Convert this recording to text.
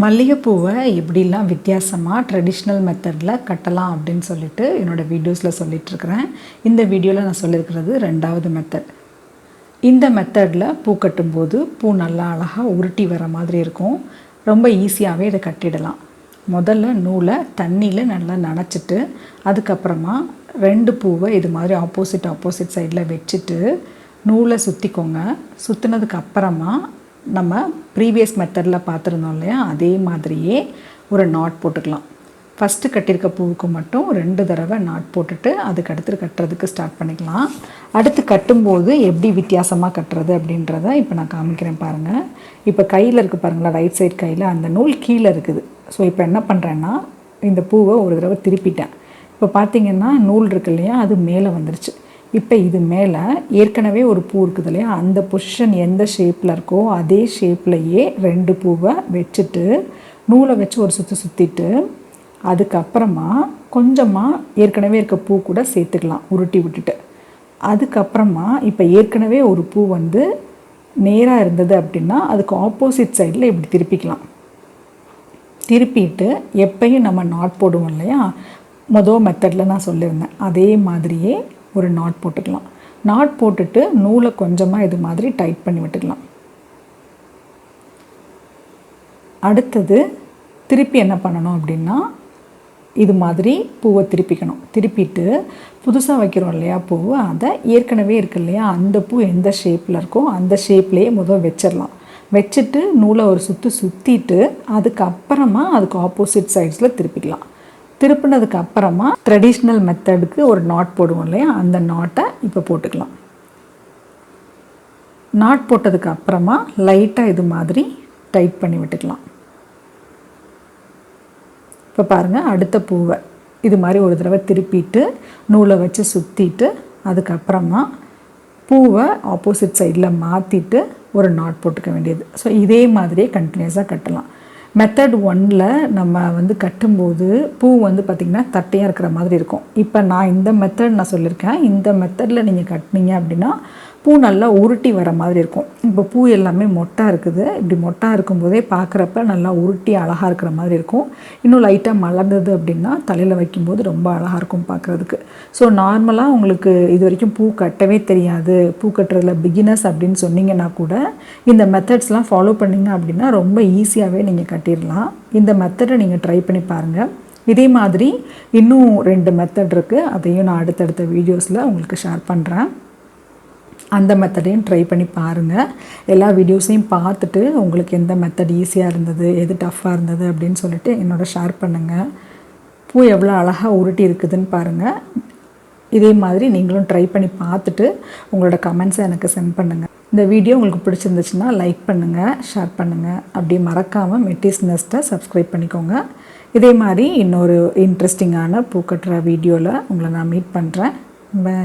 மல்லிகைப்பூவை எப்படிலாம் வித்தியாசமாக ட்ரெடிஷ்னல் மெத்தடில் கட்டலாம் அப்படின்னு சொல்லிட்டு என்னோடய வீடியோஸில் சொல்லிகிட்ருக்கிறேன். இந்த வீடியோவில் நான் சொல்லியிருக்கிறது 2வது மெத்தட். இந்த மெத்தடில் பூ கட்டும்போது பூ நல்லா அழகாக உருட்டி வர மாதிரி இருக்கும். ரொம்ப ஈஸியாகவே இதை கட்டிடலாம். முதல்ல நூலை தண்ணியில் நல்லா நனைச்சிட்டு அதுக்கப்புறமா 2 பூவை இது மாதிரி ஆப்போசிட் சைடில் வச்சுட்டு நூலை சுற்றிக்கோங்க. சுற்றினதுக்கு அப்புறமா நம்ம ப்ரீவியஸ் மெத்தடில் பார்த்துருந்தோம் இல்லையா, அதே மாதிரியே ஒரு நாட் போட்டுக்கலாம். ஃபஸ்ட்டு கட்டியிருக்க பூவுக்கு மட்டும் 2 தடவை நாட் போட்டுட்டு அதுக்கு அடுத்து கட்டுறதுக்கு ஸ்டார்ட் பண்ணிக்கலாம். அடுத்து கட்டும்போது எப்படி வித்தியாசமாக கட்டுறது அப்படின்றத இப்போ நான் காமிக்கிறேன் பாருங்கள். இப்போ கையில் இருக்குது பாருங்களா, ரைட் சைடு கையில் அந்த நூல் கீழே இருக்குது. ஸோ இப்போ என்ன பண்ணுறேன்னா இந்த பூவை ஒரு தடவை திருப்பிட்டேன். இப்போ பார்த்திங்கன்னா நூல் இருக்கு இல்லையா, அது மேலே வந்துருச்சு. இப்போ இது மேலே ஏற்கனவே ஒரு பூ இருக்குது இல்லையா, அந்த பொசிஷன் எந்த ஷேப்பில் இருக்கோ அதே ஷேப்லையே 2 பூவை வச்சுட்டு நூலை வச்சு ஒரு சுற்றிட்டு அதுக்கப்புறமா கொஞ்சமாக ஏற்கனவே இருக்க பூ கூட சேர்த்துக்கலாம் உருட்டி விட்டுட்டு. அதுக்கப்புறமா இப்போ ஏற்கனவே ஒரு பூ வந்து நேராக இருந்தது அப்படின்னா அதுக்கு ஆப்போசிட் சைடில் இப்படி திருப்பிக்கலாம். திருப்பிட்டு எப்பயும் நம்ம நாட் போடுவோம் இல்லையா, மொதல் மெத்தடில் நான் சொல்லியிருந்தேன் அதே மாதிரியே ஒரு நாட் போட்டுக்கலாம். நாட் போட்டுட்டு நூலை கொஞ்சமாக இது மாதிரி டைட் பண்ணி விட்டுக்கலாம். அடுத்தது திருப்பி என்ன பண்ணணும் அப்படின்னா இது மாதிரி பூவை திருப்பிக்கணும். திருப்பிட்டு புதுசாக வைக்கிறோம் இல்லையா பூவு, அதை ஏற்கனவே இருக்கு இல்லையா அந்த பூ எந்த ஷேப்பில் இருக்கோ அந்த ஷேப்லேயே முதல் வச்சிடலாம். வச்சுட்டு நூலை ஒரு சுற்றிட்டு அதுக்கப்புறமா அதுக்கு ஆப்போசிட் சைட்ஸில் திருப்பிக்கலாம். திருப்பினதுக்கு அப்புறமா ட்ரெடிஷ்னல் மெத்தடுக்கு ஒரு நாட் போடுவோம் இல்லையா, அந்த நாட்டை இப்போ போட்டுக்கலாம். நாட் போட்டதுக்கு அப்புறமா லைட்டாக இது மாதிரி டைட் பண்ணி விட்டுக்கலாம். இப்போ பாருங்கள், அடுத்த பூவை இது மாதிரி ஒரு தடவை திருப்பிட்டு நூலை வச்சு சுற்றிட்டு அதுக்கப்புறமா பூவை ஆப்போசிட் சைடில் மாற்றிட்டு ஒரு நாட் போட்டுக்க வேண்டியது. ஸோ இதே மாதிரியே கண்டினியூஸாக கட்டலாம். மெத்தட் 1ல் நம்ம வந்து கட்டும்போது பூ வந்து பார்த்திங்கன்னா தட்டையாக இருக்கிற மாதிரி இருக்கும். இப்போ நான் இந்த மெத்தட் நான் சொல்லியிருக்கேன். இந்த மெத்தடில் நீங்கள் கட்டினீங்க அப்படின்னா பூ நல்லா உருட்டி வர மாதிரி இருக்கும். இப்போ பூ எல்லாமே மொட்டாக இருக்குது. இப்படி மொட்டாக இருக்கும்போதே பார்க்குறப்ப நல்லா உருட்டி அழகாக இருக்கிற மாதிரி இருக்கும். இன்னும் லைட்டாக மலர்ந்தது அப்படின்னா தலையில் வைக்கும்போது ரொம்ப அழகாக இருக்கும் பார்க்குறதுக்கு. ஸோ நார்மலாக உங்களுக்கு இது வரைக்கும் பூ கட்டவே தெரியாது, பூ கட்டுறதுல பிகினர்ஸ் அப்படின்னு சொன்னீங்கன்னா கூட இந்த மெத்தட்ஸ்லாம் ஃபாலோ பண்ணிங்க அப்படின்னா ரொம்ப ஈஸியாகவே நீங்கள் கட்டிடலாம். இந்த மெத்தடை நீங்கள் ட்ரை பண்ணி பாருங்கள். இதே மாதிரி இன்னும் 2 மெத்தட் இருக்குது. அதையும் நான் அடுத்தடுத்த வீடியோஸில் உங்களுக்கு ஷேர் பண்ணுறேன். அந்த மெத்தடையும் ட்ரை பண்ணி பாருங்கள். எல்லா வீடியோஸையும் பார்த்துட்டு உங்களுக்கு எந்த மெத்தட் ஈஸியாக இருந்தது, எது டஃப்பாக இருந்தது அப்படின்னு சொல்லிட்டு என்னோட ஷேர் பண்ணுங்கள். பூ எவ்வளோ அழகாக உருட்டி இருக்குதுன்னு பாருங்கள். இதே மாதிரி நீங்களும் ட்ரை பண்ணி பார்த்துட்டு உங்களோட கமெண்ட்ஸை எனக்கு சென்ட் பண்ணுங்கள். இந்த வீடியோ உங்களுக்கு பிடிச்சிருந்துச்சுன்னா லைக் பண்ணுங்கள், ஷேர் பண்ணுங்கள். அப்படியே மறக்காமல் மெட்டிஸ் நெஸ்ட்டை சப்ஸ்கிரைப் பண்ணிக்கோங்க. இதே மாதிரி இன்னொரு இன்ட்ரெஸ்டிங்கான பூ கட்டுற வீடியோவில் உங்களை நான் மீட் பண்ணுறேன். பை.